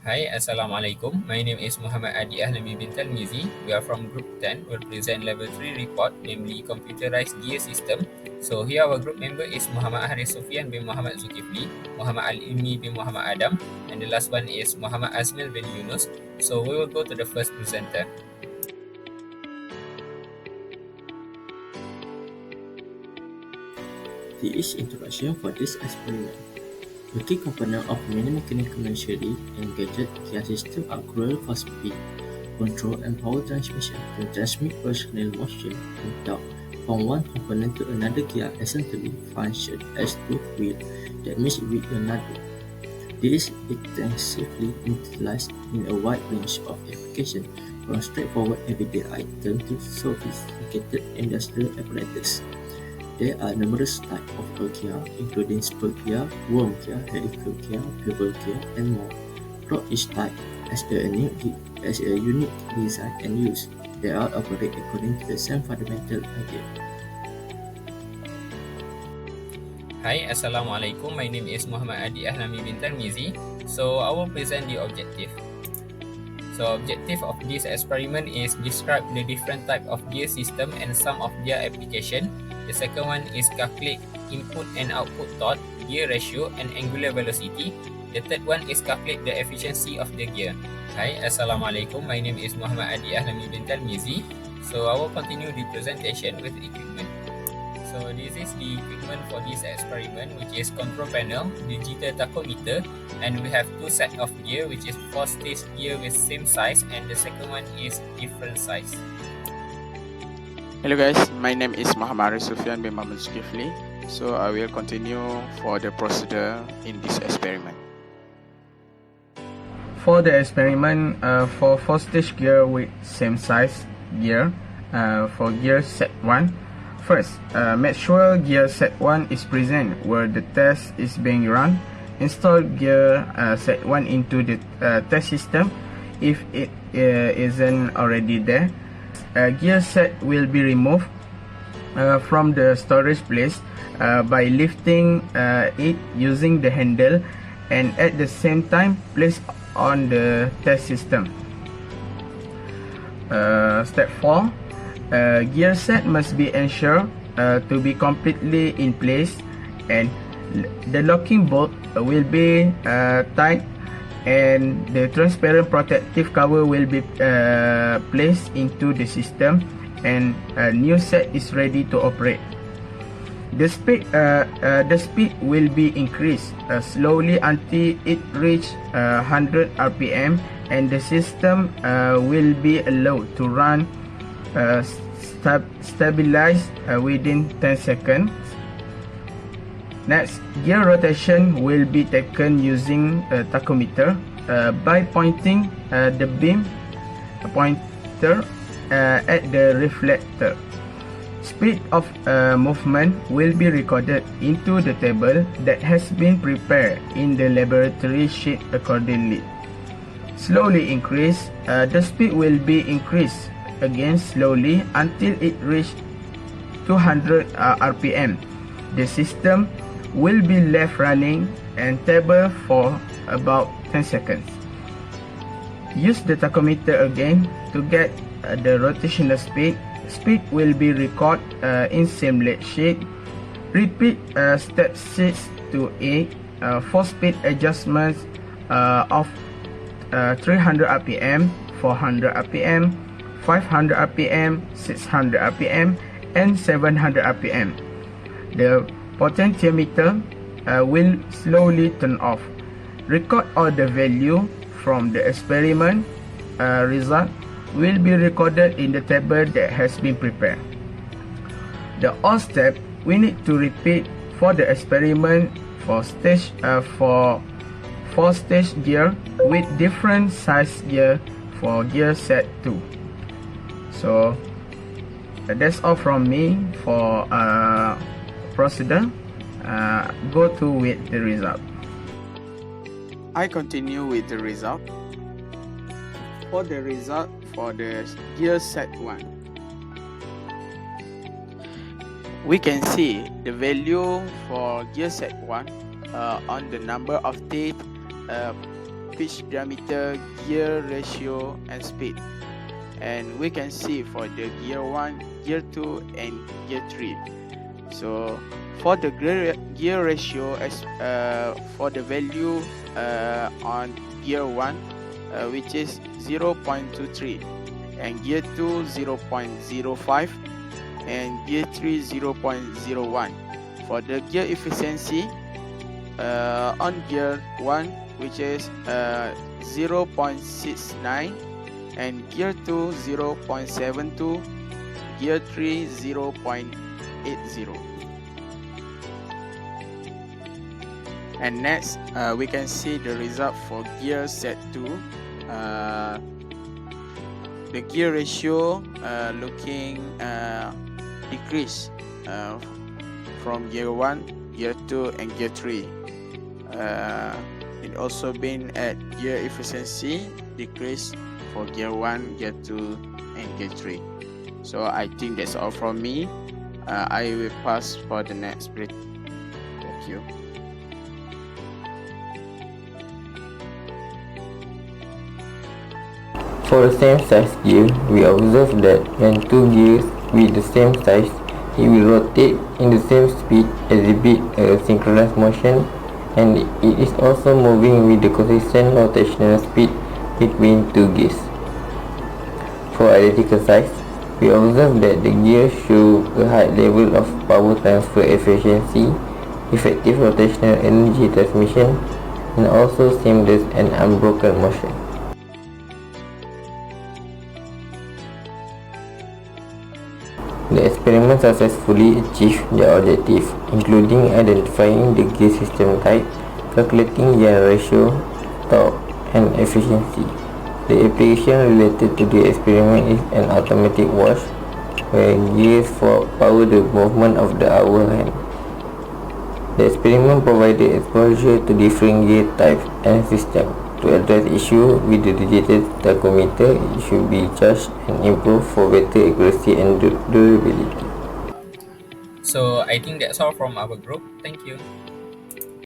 Hi, Assalamualaikum. My name is Muhammad Adi Ahlami bin Talmizi. We are from Group 10. We'll present Level 3 report, namely Computerized Gear System. So here our group member is Muhammad Haris Sofian bin Muhammad Zulkifli, Muhammad Al-Ilmi bin Muhammad Adam, and the last one is Muhammad Azmil bin Yunus. So we will go to the first presenter. This is introduction for this experiment. The key components of many mechanical machinery and gadget gear systems are crucial for speed, control, and power transmission to transmit personnel motion and torque from one component to another. Gear essentially function as two wheels that meet with another. This is extensively utilized in a wide range of applications, from straightforward everyday items to sophisticated industrial apparatus. There are numerous types of gear, including spur gear, worm gear, helical gear, bevel gear, and more. For each type has a unique design and use. They all operate according to the same fundamental idea. Hi, Assalamualaikum. My name is Muhammad Adi Ahlami bin Talmizi. So I will present the objective. So objective of this experiment is describe the different type of gear system and some of their application. The second one is calculate input and output torque, gear ratio, and angular velocity. The third one is calculate the efficiency of the gear. Hi, Assalamualaikum. My name is Muhammad Adi Ahlami bin Talmizi. So I will continue the presentation with equipment. So this is the equipment for this experiment, which is control panel, digital tachometer, and we have two set of gear, which is 4-stage gear with same size, and the second one is different size. Hello guys, my name is Muhammad Sufyan bin Muhammad Zulkifli. So I will continue for the procedure in this experiment. For the experiment, for 4-stage gear with same size gear, for gear set 1, first, make sure gear set 1 is present where the test is being run. Install gear set 1 into the test system if it isn't already there. Gear set will be removed from the storage place by lifting it using the handle, and at the same time place on the test system. Step 4. Gear set must be ensured to be completely in place, and the locking bolt will be tight, and the transparent protective cover will be placed into the system, and a new set is ready to operate. The speed will be increased slowly until it reaches 100 RPM, and the system will be allowed to run stabilized within 10 seconds. Next, gear rotation will be taken using a tachometer by pointing the beam pointer at the reflector. Speed of movement will be recorded into the table that has been prepared in the laboratory sheet accordingly. Slowly increase, the speed will be increased again slowly until it reaches 200 RPM. The system will be left running and stable for about 10 seconds. Use the tachometer again to get the rotational speed. Speed will be recorded in simulate sheet. Repeat step 6 to 8 for speed adjustments of 300 RPM, 400 RPM, 500 RPM, 600 RPM, and 700 RPM. The potentiometer will slowly turn off. Record all the value from the experiment result will be recorded in the table that has been prepared. The all step we need to repeat for the experiment for 4-stage gear with different size gear for gear set 2. So that's all from me for procedure. Go to with the result. I continue with the result. For the result for the gear set 1, we can see the value for gear set 1 on the number of teeth pitch diameter, gear ratio, and speed. And we can see for the gear 1, gear 2, and gear 3. So for the gear ratio, for the value on gear 1, which is 0.23, and gear 2 0.05, and gear 3 0.01. For the gear efficiency, on gear 1, which is 0.69, and gear 2 0.72, gear 3 0.80. And next, we can see the result for gear set 2. The gear ratio looking decrease from gear 1, gear 2, and gear 3. It also been at gear efficiency decrease for gear 1, gear 2, and gear 3. So I think that's all from me. I will pass for the next bit. Thank you. For the same size gear, we observe that when two gears with the same size, it will rotate in the same speed, exhibit a synchronous motion, and it is also moving with the consistent rotational speed between two gears. For identical size, we observe that the gears show a high level of power transfer efficiency, effective rotational energy transmission, and also seamless and unbroken motion. The experiment successfully achieved their objective, including identifying the gear system type, calculating gear ratio, torque, and efficiency. The application related to the experiment is an automatic watch, where gears power the movement of the hour hand. The experiment provided exposure to different gear types and systems. To address issue with the digital tachometer, it should be charged and improved for better accuracy and durability. So I think that's all from our group. Thank you.